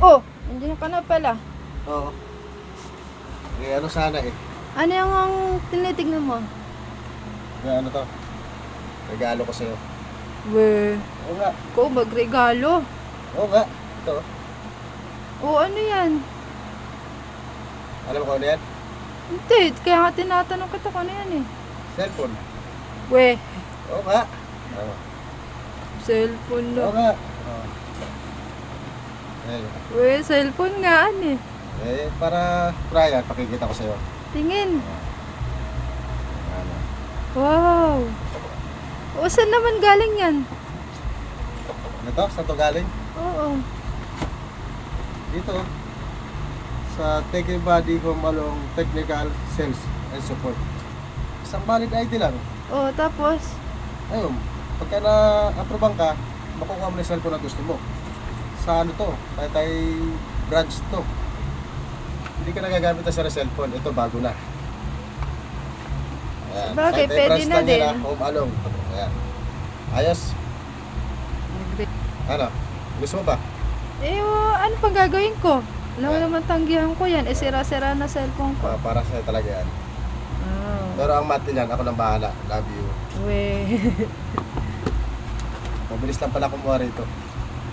Oh, nandiyan ka na pala. Oo. Eh, ano sana eh. Ano yung ang tinitignan mo? May ano to? Regalo ko sa'yo. We, Oo nga. ko magregalo. Oo nga. Ito. Oh, ano yan? Alam mo kung ano yan? Hindi, kaya nga tinatanong kita kung ano yan eh. Cellphone. We, Oo nga. Oo. cellphone Oo na. nga. Oo. Ayun. We, cellphone nga ano eh. Eh, para Brian, pakikita ko sa'yo. Tingin. Ano? Wow. O, saan naman galing yan? Ano to? Saan to galing? Oo. Dito. Sa Tech Body Home Along Technical Sales and Support. Isang valid ID lang. Oh, tapos? Ayun. Pagka na-approvean ka, makukuha mo na yung cellphone na gusto mo. Sa ano to? Tay branch to. Hindi ka nagagamit na sa cellphone. Ito bago na. Ayan. Bagay, Tay-tay pwede branch na lang yan, din. Home Along. Ayan. Ayos. Ano? Gusto mo ba? Eh, ano pang gagawin ko? Alam mo naman tanggihan ko yan. Eh, sira-sira na cellphone ko. Para sa'yo talaga yan. Oh. Pero ang mat niyan, ako nang bahala. Love you. We. Mabilis lang pala kumuha rito.